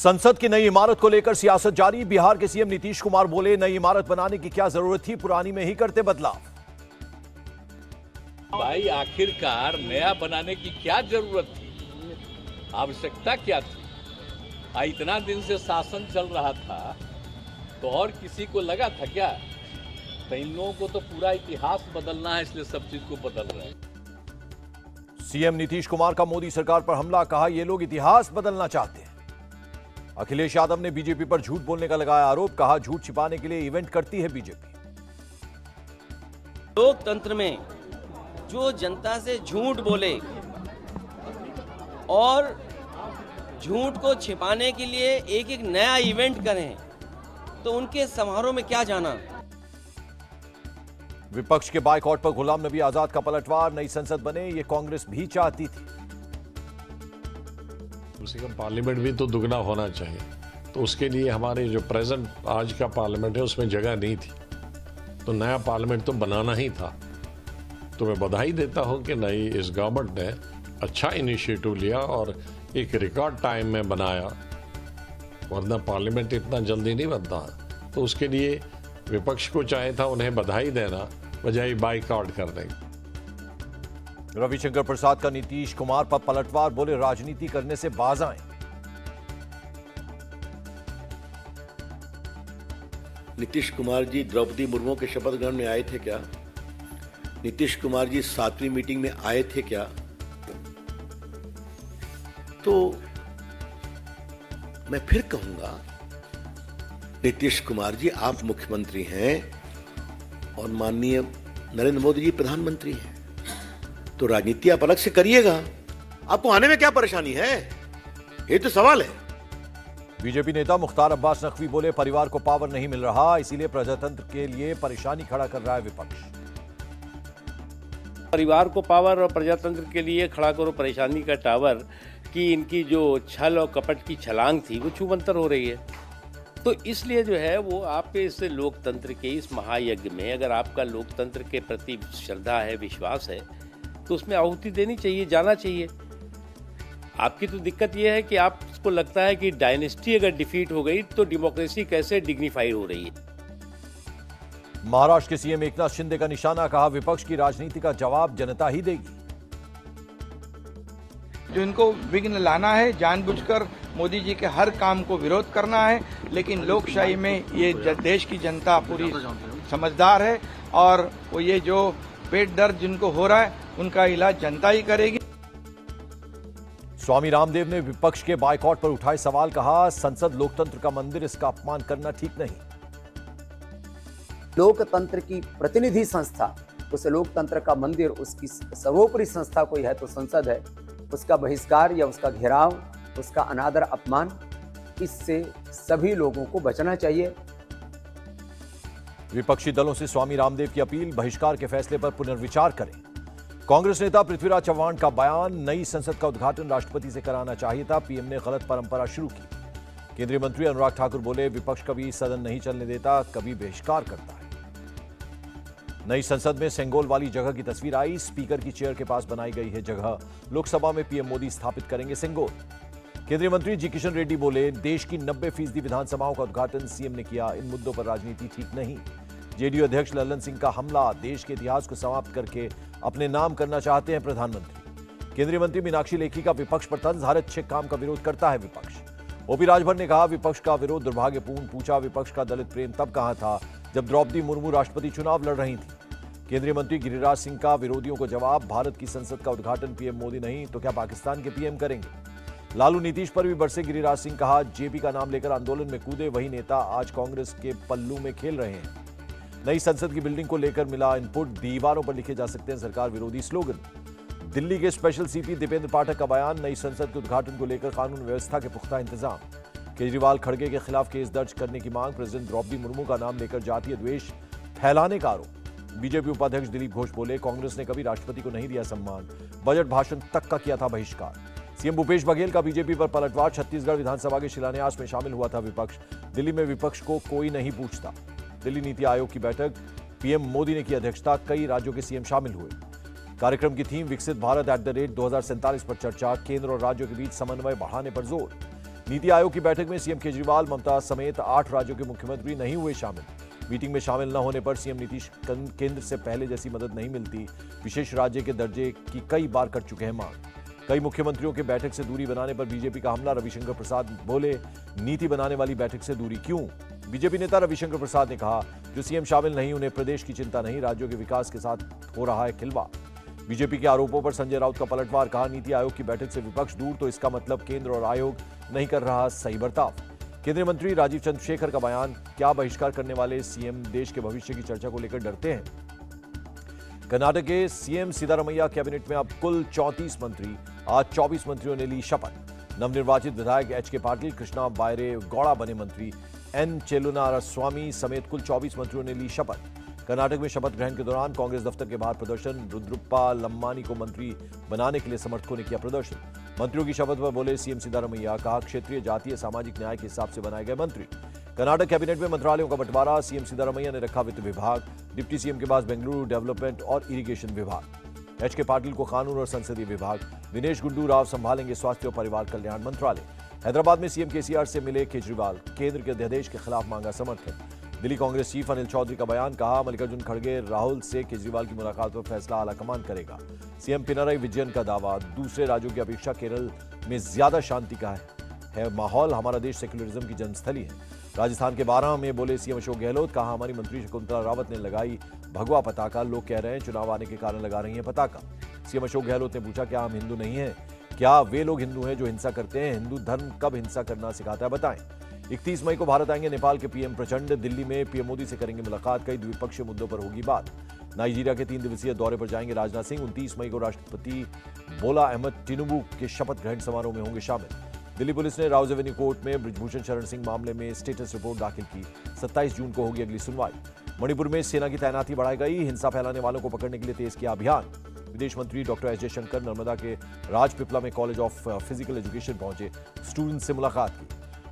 संसद की नई इमारत को लेकर सियासत जारी। बिहार के सीएम नीतीश कुमार बोले, नई इमारत बनाने की क्या जरूरत थी, पुरानी में ही करते बदलाव। भाई आखिरकार नया बनाने की क्या जरूरत थी, आवश्यकता क्या थी? इतना दिन से शासन चल रहा था तो और किसी को लगा था क्या? तो इन लोगों को तो पूरा इतिहास बदलना है, इसलिए सब चीज को बदल रहे हैं। सीएम नीतीश कुमार का मोदी सरकार पर हमला, कहा ये लोग इतिहास बदलना चाहते हैं। अखिलेश यादव ने बीजेपी पर झूठ बोलने का लगाया आरोप, कहा झूठ छिपाने के लिए इवेंट करती है बीजेपी। लोकतंत्र में जो जनता से झूठ बोले और झूठ को छिपाने के लिए एक एक नया इवेंट करें, तो उनके समारोह में क्या जाना। विपक्ष के बायकॉट पर गुलाम नबी आजाद का पलटवार, नई संसद बने ये कांग्रेस भी चाहती थी। उसी का पार्लियामेंट भी तो दुगना होना चाहिए, तो उसके लिए हमारे जो प्रेजेंट आज का पार्लियामेंट है उसमें जगह नहीं थी, तो नया पार्लियामेंट तो बनाना ही था। तो मैं बधाई देता हूं कि नई इस गवर्नमेंट ने अच्छा इनिशिएटिव लिया और एक रिकॉर्ड टाइम में बनाया, वरना पार्लियामेंट इतना जल्दी नहीं बनता। तो उसके लिए विपक्ष को चाहे था उन्हें बधाई देना, बजाय बाइकआउट करने। रविशंकर प्रसाद का नीतीश कुमार पर पलटवार, बोले राजनीति करने से बाज आए। नीतीश कुमार जी द्रौपदी मुर्मू के शपथ ग्रहण में आए थे क्या? नीतीश कुमार जी 7वीं मीटिंग में आए थे क्या? तो मैं फिर कहूंगा, नीतीश कुमार जी आप मुख्यमंत्री हैं और माननीय नरेंद्र मोदी जी प्रधानमंत्री हैं, तो राजनीति आप अलग से करिएगा। आपको आने में क्या परेशानी है, ये तो सवाल है। बीजेपी नेता मुख्तार अब्बास नकवी बोले, परिवार को पावर नहीं मिल रहा, इसीलिए प्रजातंत्र के लिए परेशानी खड़ा कर रहा है विपक्ष। परिवार को पावर और प्रजातंत्र के लिए खड़ा करो परेशानी का टावर कि इनकी जो छल और कपट की छलांग थी वो छूमंतर हो रही है। तो इसलिए जो है वो आपके इस लोकतंत्र के इस महायज्ञ में, अगर आपका लोकतंत्र के प्रति श्रद्धा है, विश्वास है, तो उसमें आहुति देनी चाहिए, जाना चाहिए। आपकी तो दिक्कत यह है कि आपको लगता है कि डायनेस्टी अगर डिफीट हो गई तो डेमोक्रेसी कैसे डिग्निफाई हो रही है। महाराष्ट्र के सीएम एकनाथ शिंदे का निशाना, कहा विपक्ष की राजनीति का जवाब जनता ही देगी। जो इनको विघ्न लाना है, जानबूझकर मोदी जी के हर काम को विरोध करना है, लेकिन लोकशाही में ये देश की जनता पूरी समझदार है और वो ये जो पेट दर्द जिनको हो रहा है उनका इलाज जनता ही करेगी। स्वामी रामदेव ने विपक्ष के बायकॉट पर उठाए सवाल, कहा संसद लोकतंत्र का मंदिर, इसका अपमान करना ठीक नहीं। लोकतंत्र की प्रतिनिधि संस्था, उस लोकतंत्र का मंदिर, उसकी सर्वोपरि संस्था कोई है तो संसद है। उसका बहिष्कार या उसका घेराव, उसका अनादर, अपमान, इससे सभी लोगों को बचना चाहिए। विपक्षी दलों से स्वामी रामदेव की अपील, बहिष्कार के फैसले पर पुनर्विचार करें। कांग्रेस नेता पृथ्वीराज चव्हाण का बयान, नई संसद का उद्घाटन राष्ट्रपति से कराना चाहिए था, पीएम ने गलत परंपरा शुरू की। केंद्रीय मंत्री अनुराग ठाकुर बोले, विपक्ष कभी सदन नहीं चलने देता, कभी बहिष्कार करता है। नई संसद में सेंगोल वाली जगह की तस्वीर आई, स्पीकर की चेयर के पास बनाई गई है जगह, लोकसभा में पीएम मोदी स्थापित करेंगे सेंगोल। केंद्रीय मंत्री जी किशन रेड्डी बोले, देश की 90% विधानसभाओं का उद्घाटन सीएम ने किया, इन मुद्दों पर राजनीति ठीक नहीं। जेडीयू अध्यक्ष लल्लन सिंह का हमला, देश के इतिहास को समाप्त करके अपने नाम करना चाहते हैं प्रधानमंत्री। केंद्रीय मंत्री मीनाक्षी लेखी का विपक्ष पर तंज, हर अच्छे काम का विरोध करता है विपक्ष। ओपी राजभर ने कहा, विपक्ष का विरोध दुर्भाग्यपूर्ण, पूछा विपक्ष का दलित प्रेम तब कहां था जब द्रौपदी मुर्मू राष्ट्रपति चुनाव लड़ रही थी। केंद्रीय मंत्री गिरिराज सिंह का विरोधियों को जवाब, भारत की संसद का उद्घाटन पीएम मोदी नहीं तो क्या पाकिस्तान के पीएम करेंगे। लालू नीतीश पर भी बरसे गिरिराज सिंह, कहा जेपी का नाम लेकर आंदोलन में कूदे वही नेता आज कांग्रेस के पल्लू में खेल रहे हैं। नई संसद की बिल्डिंग को लेकर मिला इनपुट, दीवारों पर लिखे जा सकते हैं सरकार विरोधी स्लोगन। दिल्ली के स्पेशल सीपी दीपेंद्र पाठक का बयान, नई संसद के उद्घाटन को लेकर कानून व्यवस्था के पुख्ता इंतजाम। केजरीवाल खड़गे के खिलाफ केस दर्ज करने की मांग, प्रेसिडेंट द्रौपदी मुर्मू का नाम लेकर जातीय द्वेष फैलाने का आरोप। बीजेपी उपाध्यक्ष दिलीप घोष बोले, कांग्रेस ने कभी राष्ट्रपति को नहीं दिया सम्मान, बजट भाषण तक का किया था बहिष्कार। सीएम भूपेश बघेल का बीजेपी पर पलटवार, छत्तीसगढ़ विधानसभा के शिलान्यास में शामिल हुआ था विपक्ष, दिल्ली में विपक्ष को कोई नहीं पूछता। दिल्ली नीति आयोग की बैठक, पीएम मोदी ने की अध्यक्षता, कई राज्यों के सीएम शामिल हुए। कार्यक्रम की थीम विकसित भारत @ 2047 पर चर्चा, केंद्र और राज्यों के बीच समन्वय बढ़ाने पर जोर। नीति आयोग की बैठक में सीएम केजरीवाल, ममता समेत 8 राज्यों के मुख्यमंत्री नहीं हुए शामिल। मीटिंग में शामिल न होने पर सीएम नीतीश केंद्र से पहले जैसी मदद नहीं मिलती, विशेष राज्य के दर्जे की कई बार कर चुके हैं मांग। कई मुख्यमंत्रियों के बैठक से दूरी बनाने पर बीजेपी का हमला। रविशंकर प्रसाद बोले, नीति बनाने वाली बैठक से दूरी क्यों? बीजेपी नेता रविशंकर प्रसाद ने कहा, जो सीएम शामिल नहीं उन्हें प्रदेश की चिंता नहीं, राज्यों के विकास के साथ हो रहा है खिलवाड़। बीजेपी के आरोपों पर संजय राउत का पलटवार। कहा, नीति आयोग की बैठक से विपक्ष दूर तो इसका मतलब केंद्र और आयोग नहीं कर रहा सही बर्ताव। केंद्रीय मंत्री राजीव चंद्रशेखर का बयान, क्या बहिष्कार करने वाले सीएम देश के भविष्य की चर्चा को लेकर डरते हैं? कर्नाटक के सीएम सिद्धारमैया कैबिनेट में अब कुल 34 मंत्री। आज 24 मंत्रियों ने ली शपथ। नवनिर्वाचित विधायक एच.के. पाटिल, कृष्णा बायरे गौड़ा बने मंत्री। एन. चेलुनारास्वामी समेत कुल 24 मंत्रियों ने ली शपथ। कर्नाटक में शपथ ग्रहण के दौरान कांग्रेस दफ्तर के बाहर प्रदर्शन। रुद्रप्पा लम्मानी को मंत्री बनाने के लिए समर्थकों ने किया प्रदर्शन। मंत्रियों की शपथ पर बोले सीएम सिद्धारमैया। कहा, क्षेत्रीय, जातीय, सामाजिक न्याय के हिसाब से बनाए गए मंत्री। कर्नाटक कैबिनेट में मंत्रालयों का बंटवारा। सीएम सिद्धारमैया ने रखा वित्त विभाग। डिप्टी सीएम के पास बेंगलुरु डेवलपमेंट और इरिगेशन विभाग। एच.के. पाटिल को कानून और संसदीय विभाग। दिनेश गुंडू राव संभालेंगे स्वास्थ्य और परिवार कल्याण मंत्रालय। हैदराबाद में सीएम केसीआर से मिले केजरीवाल। केंद्र के अध्यादेश के खिलाफ मांगा समर्थन। दिल्ली कांग्रेस चीफ अनिल चौधरी का बयान। कहा, मल्लिकार्जुन खड़गे राहुल से केजरीवाल की मुलाकात पर फैसला आलाकमान करेगा। सीएम पिनराई विजयन का दावा, दूसरे राज्यों की अपेक्षा केरल में ज्यादा शांति का है माहौल। हमारा देश सेक्युलरिज्म की जन्मस्थली है। राजस्थान के 12 में बोले सीएम अशोक गहलोत। कहा, हमारी मंत्री शकुंतला रावत ने लगाई भगवा पताका। लोग कह रहे हैं चुनाव आने के कारण लगा रही हैं पताका। सीएम अशोक गहलोत ने पूछा, क्या हम हिंदू नहीं हैं? क्या वे लोग हिंदू हैं जो हिंसा करते हैं? हिंदू धर्म कब हिंसा करना सिखाता है, बताएं। 31 मई को भारत आएंगे नेपाल के पीएम प्रचंड। दिल्ली में पीएम मोदी से करेंगे मुलाकात। कई द्विपक्षीय मुद्दों पर होगी बात। नाइजीरिया के 3 दिवसीय दौरे पर जाएंगे राजनाथ सिंह। 29 मई को राष्ट्रपति बोला अहमद टिनुबू के शपथ ग्रहण समारोह में होंगे शामिल। दिल्ली पुलिस ने राउज एवेन्यू कोर्ट में ब्रिजभूषण शरण सिंह मामले में स्टेटस रिपोर्ट दाखिल की। 27 जून को होगी अगली सुनवाई। मणिपुर में सेना की तैनाती बढ़ाई गई। हिंसा फैलाने वालों को पकड़ने के लिए तेज किया अभियान। विदेश मंत्री डॉक्टर एस जयशंकर नर्मदा के राजपिपला में कॉलेज ऑफ फिजिकल एजुकेशन पहुंचे। स्टूडेंट से मुलाकात की।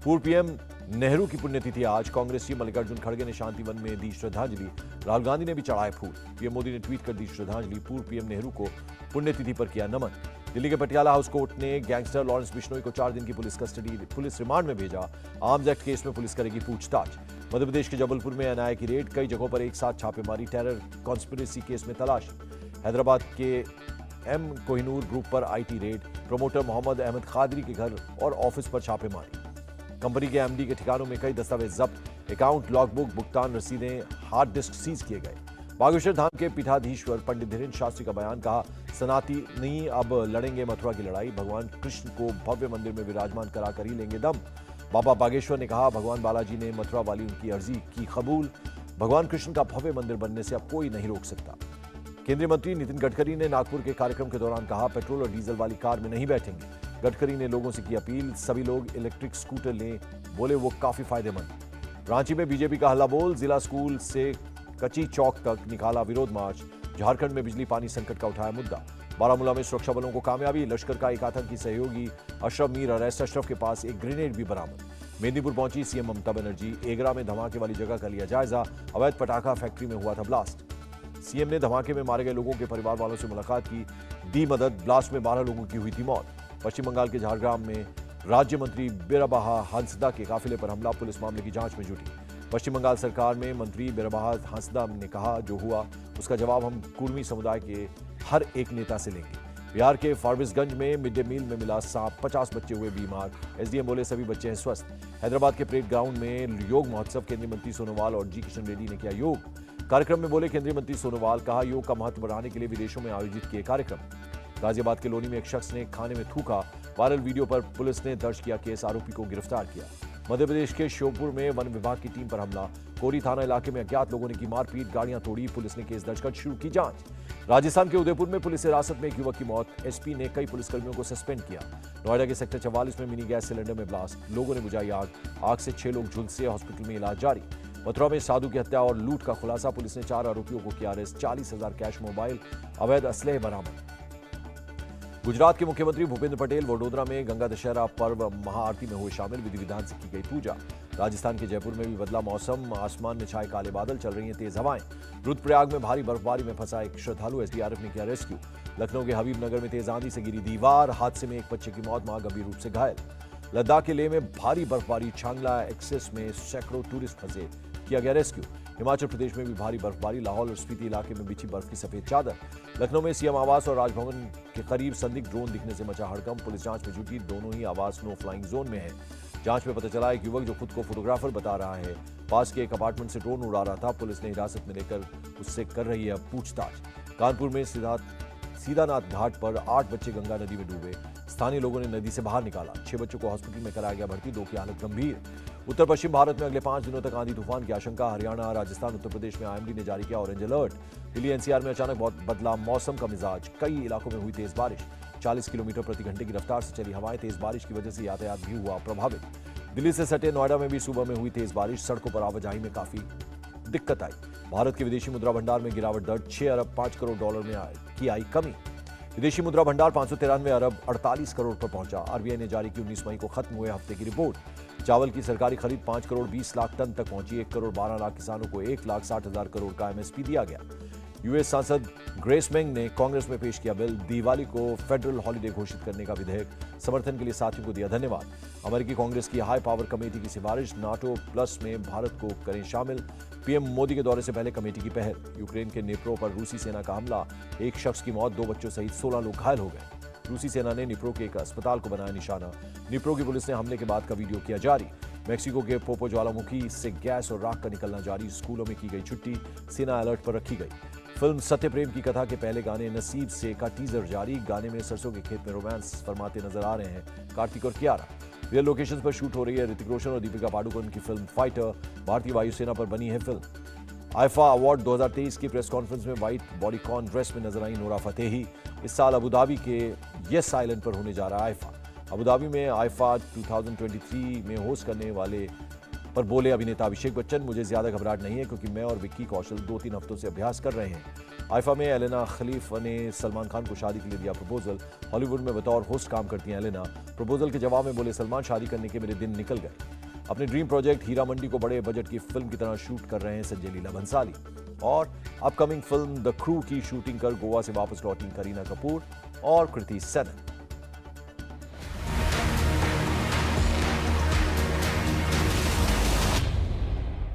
पूर्व पीएम नेहरू की पुण्यतिथि आज। कांग्रेस चीफ मल्लिकार्जुन खड़गे ने शांतिवन में दी श्रद्धांजलि। राहुल गांधी ने भी चढ़ाए फूल। पीएम मोदी ने ट्वीट कर दी श्रद्धांजलि। पूर्व पीएम नेहरू को पुण्यतिथि पर किया नमन। दिल्ली के पटियाला हाउस कोर्ट ने गैंगस्टर लॉरेंस बिश्नोई को 4 दिन की पुलिस रिमांड में भेजा। आर्म्स एक्ट केस में पुलिस करेगी पूछताछ। मध्य प्रदेश के जबलपुर में एनआईए की रेड। कई जगहों पर एक साथ छापेमारी। टेरर कॉन्स्पिरेसी केस में तलाशी। हैदराबाद के एम कोहिनूर ग्रुप पर IT raid. Promoter Mohammed Ahmed Khadri के घर और ऑफिस पर छापेमारी। कंपनी के एमडी के ठिकानों में कई दस्तावेज जब्त। अकाउंट, लॉगबुक, भुगतान रसीदें, हार्ड डिस्क सीज किए गए। बागेश्वर धाम के पीठाधीश्वर पंडित धीरेन्द्र शास्त्री का बयान। कहा, सनातनी अब लड़ेंगे मथुरा की लड़ाई। भगवान कृष्ण को भव्य मंदिर में विराजमान कराकर ही लेंगे दम। बाबा बागेश्वर ने कहा, भगवान बालाजी ने मथुरा वाली उनकी अर्जी की कबूल। भगवान कृष्ण का भव्य मंदिर बनने से अब कोई नहीं रोक सकता। केंद्रीय मंत्री नितिन गडकरी ने नागपुर के कार्यक्रम के दौरान कहा, पेट्रोल और डीजल वाली कार में नहीं बैठेंगे। गडकरी ने लोगों से की अपील, सभी लोग इलेक्ट्रिक स्कूटर लें। बोले वो काफी फायदेमंद। रांची में बीजेपी का हल्ला बोल। जिला स्कूल से कच्ची चौक तक निकाला विरोध मार्च। झारखंड में बिजली पानी संकट का उठाया मुद्दा। बारामूला में सुरक्षा बलों को कामयाबी। लश्कर का एक आतंकी सहयोगी अशरफ मीर अरेस्ट। अशरफ के पास एक ग्रेनेड भी बरामद। मेदिनीपुर पहुंची सीएम ममता बनर्जी। एगरा में धमाके वाली जगह का लिया जायजा। अवैध पटाखा फैक्ट्री में हुआ था ब्लास्ट। सीएम ने धमाके में मारे गए लोगों के परिवार वालों से मुलाकात की, दी मदद। ब्लास्ट में 12 लोगों की हुई थी मौत। पश्चिम बंगाल के झारग्राम में राज्य मंत्री बिरबहा हांसदा के काफिले पर हमला। पुलिस मामले की जांच में जुटी। पश्चिम बंगाल सरकार में मंत्री बिरबहा हांसदा ने कहा, जो हुआ उसका जवाब हम कुर्मी समुदाय के हर एक नेता से लेंगे। बिहार के फारबिसगंज में मिड डे मील में मिला सांप। 50 बच्चे हुए बीमार। एसडीएम बोले सभी बच्चे हैं स्वस्थ। हैदराबाद के परेड ग्राउंड में योग महोत्सव। केंद्रीय मंत्री सोनोवाल और जी किशन रेड्डी ने किया योग। कार्यक्रम में बोले केंद्रीय मंत्री सोनोवाल। कहा, योग का महत्व बढ़ाने के लिए विदेशों में आयोजित किए कार्यक्रम। गाजियाबाद के लोनी में एक शख्स ने खाने में थूका। वायरल वीडियो पर पुलिस ने दर्ज किया केस। आरोपी को गिरफ्तार किया। मध्य प्रदेश के श्योपुर में वन विभाग की टीम पर हमला। कोरी थाना इलाके में अज्ञात लोगों ने की मारपीट। गाड़ियां तोड़ी। पुलिस ने केस दर्ज कर शुरू की जांच। राजस्थान के उदयपुर में पुलिस हिरासत में एक युवक की मौत। एसपी ने कई पुलिसकर्मियों को सस्पेंड किया। नोएडा के सेक्टर 44 में मिनी गैस सिलेंडर में ब्लास्ट। लोगों ने बुझाई आग। आग से 6 लोग झुलसे। हॉस्पिटल में इलाज जारी। मथुरा में साधु की हत्या और लूट का खुलासा। पुलिस ने 4 आरोपियों को किया अरेस्ट। 40,000 कैश मोबाइल, अवैध असलहे बरामद। गुजरात के मुख्यमंत्री भूपेंद्र पटेल वडोदरा में गंगा दशहरा पर्व महाआरती में हुए शामिल। विधि विधान से की गई पूजा। राजस्थान के जयपुर में भी बदला मौसम। आसमान में छाए काले बादल। चल रही हैं तेज हवाएं। रुद्रप्रयाग में भारी बर्फबारी में फंसा एक श्रद्धालु। एसडीआरएफ ने किया रेस्क्यू। लखनऊ के हबीबनगर में तेज आंधी से गिरी दीवार। हादसे में एक बच्चे की मौत, मां गंभीर रूप से घायल। लद्दाख के लेह में भारी बर्फबारी, छांगला एक्सेस में सैकड़ों टूरिस्ट फंसे, किया गया रेस्क्यू। हिमाचल प्रदेश में भी भारी बर्फबारी, लाहौल और स्पीति इलाके में बिछी बर्फ की सफेद चादर। लखनऊ में सीएम आवास और राजभवन के करीब संदिग्ध ड्रोन दिखने से मचा हड़कंप, पुलिस जांच में जुटी, दोनों ही आवास नो फ्लाइंग जोन में है। जांच में पता चला एक युवक जो खुद को फोटोग्राफर बता रहा है, पास के एक अपार्टमेंट से ड्रोन उड़ा रहा था। पुलिस ने हिरासत में लेकर उससे कर रही है पूछताछ। कानपुर में सीधानाथ घाट पर 8 बच्चे गंगा नदी में डूबे, स्थानीय लोगों ने नदी से बाहर निकाला। 6 बच्चों को हॉस्पिटल में कराया गया भर्ती, 2 की हालत गंभीर। उत्तर पश्चिम भारत में अगले 5 दिनों तक आंधी तूफान की आशंका। हरियाणा, राजस्थान, उत्तर प्रदेश में आईएमडी ने जारी किया ऑरेंज अलर्ट। दिल्ली एनसीआर में अचानक बहुत बदला मौसम का मिजाज, कई इलाकों में हुई तेज बारिश। 40 किलोमीटर प्रति घंटे की रफ्तार से चली हवाएं, तेज बारिश की वजह से यातायात भी हुआ प्रभावित। दिल्ली से सटे नोएडा में भी सुबह में हुई तेज बारिश, सड़कों पर आवाजाही में काफी दिक्कत आई। भारत के विदेशी मुद्रा भंडार में गिरावट दर्ज, 6 अरब 5 करोड़ डॉलर में की आई कमी। विदेशी मुद्रा भंडार 593 अरब 48 करोड़ पर पहुंचा। आरबीआई ने जारी की 19 मई को खत्म हुए हफ्ते की रिपोर्ट। चावल की सरकारी खरीद 5 करोड़ 20 लाख टन तक पहुंची। 1 करोड़ 12 लाख किसानों को 1,60,000 करोड़ का एमएसपी दिया गया। यूएस सांसद ग्रेस मेंग ने कांग्रेस में पेश किया बिल, दिवाली को फेडरल हॉलिडे घोषित करने का विधेयक, समर्थन के लिए साथियों को दिया धन्यवाद। अमेरिकी कांग्रेस की हाई पावर कमेटी की सिफारिश, नाटो प्लस में भारत को करें शामिल। पीएम मोदी के दौरे से पहले कमेटी की पहल। यूक्रेन के निप्रो पर रूसी सेना का हमला, 1 शख्स की मौत, 2 बच्चों सहित 16 लोग घायल हो गए। रूसी सेना ने निप्रो के एक अस्पताल को बनाया निशाना। निप्रो की पुलिस ने हमले के बाद का वीडियो किया जारी। मेक्सिको के पोपो ज्वालामुखी से गैस और राख का निकलना जारी, स्कूलों में की गई छुट्टी, सेना अलर्ट पर रखी गई। फिल्म सत्य प्रेम की कथा के पहले गाने नसीब से का टीजर जारी। गाने में सरसों के खेत में रोमांस फरमाते नजर आ रहे हैं कार्तिक और कियारा। रियल लोकेशंस पर शूट हो रही है ऋतिक रोशन और दीपिका पाडुकोण की फिल्म फाइटर। भारतीय वायुसेना पर बनी है फिल्म। आईफा अवार्ड 2023 की प्रेस कॉन्फ्रेंस में व्हाइट बॉडीकॉन ड्रेस में नजर आई नोरा फतेही। इस साल अबुधाबी के येस आइलैंड पर होने जा रहा है आईफा। अबुधाबी में आईफा 2023 में होस्ट करने वाले पर बोले अभिनेता अभिषेक बच्चन, मुझे ज्यादा घबराहट नहीं है क्योंकि मैं और विक्की कौशल 2-3 हफ्तों से अभ्यास कर रहे हैं। आईफा में एलेना खलीफ ने सलमान खान को शादी के लिए दिया प्रपोजल। हॉलीवुड में बतौर होस्ट काम करती हैं एलेना। प्रपोजल के जवाब में बोले, सलमान, शादी करने के मेरे दिन निकल गए। अपने ड्रीम प्रोजेक्ट हीरा मंडी को बड़े बजट की फिल्म की तरह शूट कर रहे हैं संजय लीला भंसाली। और अपकमिंग फिल्म द क्रू की शूटिंग कर गोवा से वापस लौटी करीना कपूर और कृति सेनन।